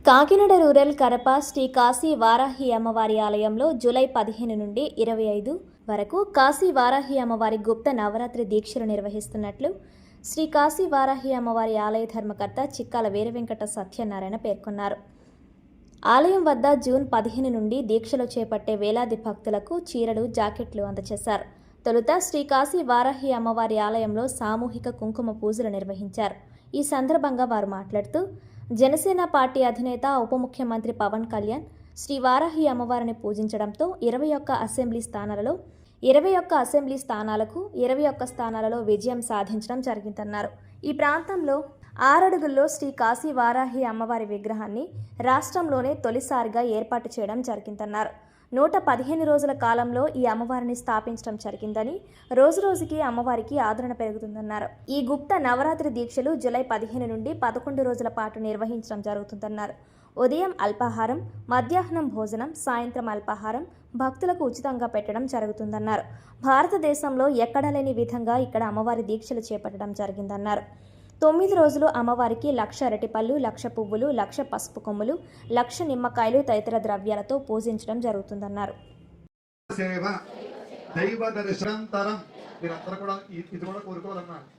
Kakinada rural Karapa Shri Kashi Varahi అమ్మవారి ఆలయంలో July 15 నుండి 25 వరకు కాశీ వారాహి అమ్మవారి గుప్త నవరాత్రి దీక్షలు నిర్వహిస్తున్నట్లు శ్రీ కాశీ వారాహి అమ్మవారి ఆలయ ధర్మకర్త చిక్కాల వీరవెంకట సత్యనారాయణ పేర్కొన్నారు. ఆలయం వద్ద జూన్ 15 నుండి దీక్షలు చేపట్టే వేలాది భక్తులకు చీరలు, జాకెట్లు అందజేశారు. తొలుత శ్రీ కాశీ వారాహి అమ్మవారి ఆలయంలో సామూహిక కుంకుమ పూజలు నిర్వహించారు. ఈ సందర్భంగా వారు మాట్లాడుతూ జనసేన పార్టీ అధినేత ఉప ముఖ్యమంత్రి పవన్ కళ్యాణ్ శ్రీ వారాహి అమ్మవారిని పూజించడంతో 21 అసెంబ్లీ స్థానాలకు 21 స్థానాలలో విజయం సాధించడం జరిగిందన్నారు. ఈ ప్రాంతంలో 6 అడుగుల్లో శ్రీ కాశీ వారాహి అమ్మవారి విగ్రహాన్ని రాష్ట్రంలోనే తొలిసారిగా ఏర్పాటు చేయడం జరిగిందన్నారు. 115 రోజుల కాలంలో ఈ అమ్మవారిని స్థాపించడం జరిగిందని, రోజురోజుకి అమ్మవారికి ఆదరణ పెరుగుతుందన్నారు. ఈ గుప్త నవరాత్రి దీక్షలు జూలై 15 నుండి 11 రోజుల పాటు నిర్వహించడం జరుగుతుందన్నారు. ఉదయం అల్పాహారం, మధ్యాహ్నం భోజనం, సాయంత్రం అల్పాహారం భక్తులకు ఉచితంగా పెట్టడం జరుగుతుందన్నారు. భారతదేశంలో ఎక్కడా లేని విధంగా ఇక్కడ అమ్మవారి దీక్షలు చేపట్టడం జరిగిందన్నారు. 9 రోజులు అమ్మవారికి 1,00,000 అరటిపళ్ళు, 1,00,000 పువ్వులు, 1,00,000 పసుపు కొమ్ములు, 1,00,000 నిమ్మకాయలు తదితర ద్రవ్యాలతో పూజించడం జరుగుతుందన్నారు.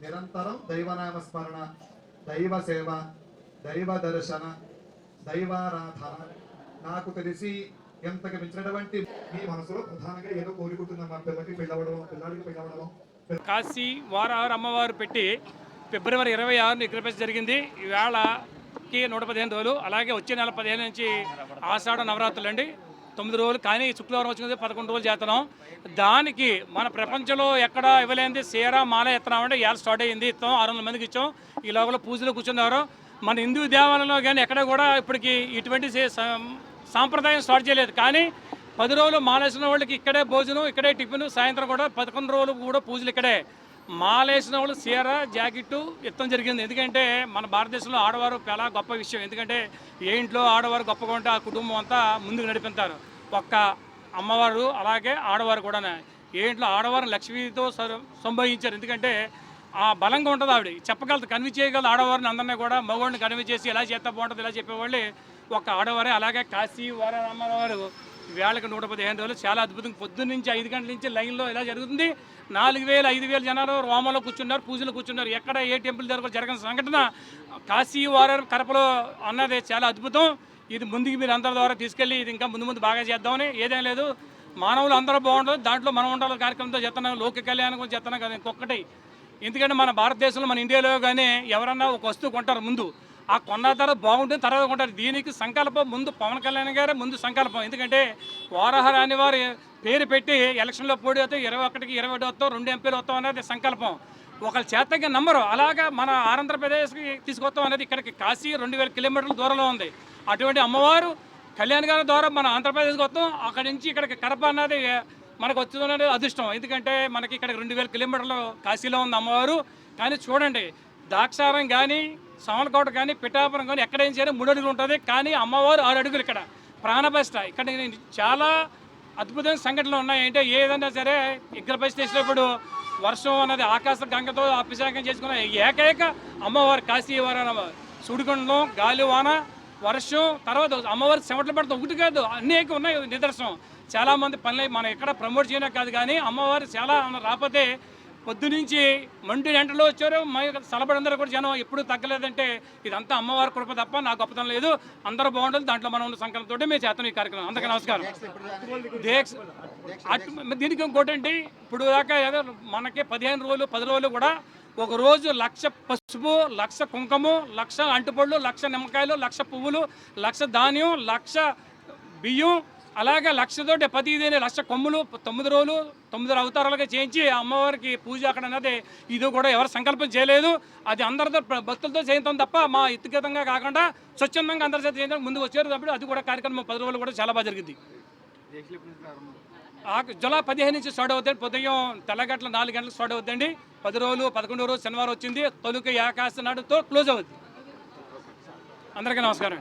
నిరంతరం దైవనామ స్మరణ, దైవ సేవ, దైవ దర్శన, దైవారాధన. నాకు తెలిసి ఎంతకు మించినటువంటి మీ మనసులో ప్రధానంగా ఏదో కోరుకుంటున్నాం, పిల్లడికి పెళ్ళవడం. కాశీ వారాహి అమ్మవారు పెట్టి ఫిబ్రవరి 26 విగ్రహం జరిగింది. ఈవేళకి 115 రోజులు. అలాగే వచ్చే నెల 15 నుంచి ఆషాఢ నవరాత్రులు అండి, 9 రోజులు. కానీ శుక్రవారం వచ్చింది 11 రోజులు చేస్తున్నాం. దానికి మన ప్రపంచంలో ఎక్కడ ఇవ్వలేనిది సీరా మాల ఎత్తున్నామంటే ఇవాళ స్టార్ట్ అయ్యింది. ఇస్తాం 600 మందికి ఇచ్చాం. ఈ లోపల పూజలు కూర్చున్నారు. మన హిందూ దేవాలయంలో కానీ ఎక్కడ కూడా ఇప్పటికి ఇటువంటి సాంప్రదాయం స్టార్ట్ చేయలేదు. కానీ 10 రోజులు మాలేసిన వాళ్ళకి ఇక్కడే భోజనం, ఇక్కడే టిఫిన్, సాయంత్రం కూడా 11 రోజులు కూడా పూజలు ఇక్కడే. మాలేసిన వాళ్ళు సీర, జాకెట్టు ఇవ్వడం జరిగింది. ఎందుకంటే మన భారతదేశంలో ఆడవారు చాలా గొప్ప విషయం. ఎందుకంటే ఏ ఇంట్లో ఆడవారు గొప్పగా ఉంటే ఆ కుటుంబం అంతా ముందుకు నడిపిస్తారు. ఒక్క అమ్మవారు అలాగే ఆడవారు కూడా. ఏ ఇంట్లో ఆడవారు లక్ష్మీతో సంభవించారు. ఎందుకంటే ఆ బలంగా ఉంటుంది. ఆవిడ చెప్పగలదు, కన్విన్స్ చేయగలదు ఆడవారిని అందరినీ కూడా. మగవాడిని కన్విన్స్ చేసి ఎలా చేస్తే బాగుంటుంది ఇలా చెప్పేవాళ్ళు ఒక ఆడవారే. అలాగే కాశీ వారాహి అమ్మవారు వేళకి 115 రోజులు చాలా అద్భుతం. పొద్దున్న నుంచి 5 గంటల నుంచి లైన్లో ఇలా జరుగుతుంది. 4,000 5,000 జనాలు రోమంలో కూర్చున్నారు, పూజలు కూర్చున్నారు. ఎక్కడ ఏ టెంపుల్ జరిగిన సంఘటన కాశీ వారాహి కరపలో అన్నది చాలా అద్భుతం. ఇది ముందుకు మీరు అందరి ద్వారా తీసుకెళ్ళి ఇది ఇంకా ముందు బాగా చేద్దామని. ఏదేం లేదు, మానవులు అందరూ బాగుంటుంది, దాంట్లో మనం ఉండాలి కార్యక్రమంతో చేస్తున్నాం. లోక కళ్యాణం గురించి చేస్తున్నాం కదా ఇంకొకటి. ఎందుకంటే మన భారతదేశంలో, మన ఇండియాలో కానీ ఎవరన్నా ఒక వస్తువు కొంటారు, ముందు ఆ కొన్న తర్వాత బాగుంటుంది, తర్వాత కొంటారు. దీనికి సంకల్పం ముందు పవన్ కళ్యాణ్ గారే ముందు సంకల్పం. ఎందుకంటే వారాహి అనే వారి పేరు పెట్టి ఎలక్షన్లో పోటీ అవుతాం, 21కి 22 వస్తాం, 2 ఎంపీలు వస్తాం అనేది సంకల్పం. ఒకళ్ళు చేతకి నమ్మరు. అలాగా మన ఆంధ్రప్రదేశ్కి తీసుకొస్తాం అనేది ఇక్కడికి కాశీ 2,000 కిలోమీటర్ల దూరంలో ఉంది. అటువంటి అమ్మవారు కళ్యాణ్ గారి ద్వారా మన ఆంధ్రప్రదేశ్కి వస్తాం. అక్కడి నుంచి ఇక్కడికి కడప అన్నది మనకు వచ్చిందనేది అదృష్టం. ఎందుకంటే మనకి ఇక్కడ 2,000 కిలోమీటర్లు కాశీలో ఉంది అమ్మవారు. కానీ చూడండి, దాక్షారం కానీ, సామలకోట కానీ, పిఠాపురం కానీ ఎక్కడైనా సరే 3 అడుగులు ఉంటుంది. కానీ అమ్మవారు 6 అడుగులు ఇక్కడ ప్రాణప్రతిష్ఠ. ఇక్కడ చాలా అద్భుతమైన సంఘటనలు ఉన్నాయి. అంటే ఏదైనా సరే విగ్రహప్రతిష్ఠ చేసినప్పుడు వర్షం అన్నది ఆకాశ గంగతో అభిషేకం చేసుకున్న ఏకైక అమ్మవారు కాశీ వారాహి. సుడిగుండం, గాలివాన, వర్షం, తర్వాత అమ్మవారి చెమటలు పడతాం. ఒకటి కాదు, అనేక ఉన్నాయి నిదర్శనం. చాలామంది పనులు మనం ఎక్కడ ప్రమోట్ చేయడం కాదు, కానీ అమ్మవారు చాలా రాకపోతే పొద్దునుంచి మండు ఎంటలో వచ్చారు. సలబడందరూ కూడా జనం ఎప్పుడు తగ్గలేదంటే ఇదంతా అమ్మవారి కృప తప్ప నా గొప్పతనం లేదు. అందరూ బాగుంటుంది, దాంట్లో మనం ఉన్న సంకల్పంతో మేము చేస్తాం ఈ కార్యక్రమం. అందరికీ నమస్కారం. దీనికి ఇంకోటండి, ఇప్పుడు దాకా ఏదో మనకి 15 రోజులు 10 రోజులు కూడా ఒక రోజు 1,00,000 పసుపు, 1,00,000 కుంకుమ, 1,00,000 అంటుపళ్ళు, 1,00,000 నిమ్మకాయలు, 1,00,000 పువ్వులు, 1,00,000 ధాన్యం, 1,00,000 బియ్యం, అలాగే 1,00,000 తోటి 1,00,000 కొమ్ములు 9 రోజులు 9 అవతారాలుగా చేయించి అమ్మవారికి పూజ అక్కడ అన్నది ఇది కూడా ఎవరు సంకల్పం చేయలేదు. అది అందరితో భక్తులతో చేయించాం తప్ప మా వ్యక్తిగతంగా కాకుండా స్వచ్ఛందంగా అందరి చేత చేయించడానికి ముందుకు వచ్చారు. కాబట్టి అది కూడా కార్యక్రమం 10 రోజులు కూడా చాలా బాగా జరిగింది. జూలై 15 నుంచి స్టార్ట్ అవుతుంది. ఉదయం తెల్లగట్ల 4 గంటలకు స్టార్ట్ అవుతుందండి. 10 రోజులు 11 రోజు శనివారం వచ్చింది. తొలుక ఏకాశి నాడుతో క్లోజ్ అవుతుంది. అందరికీ నమస్కారం.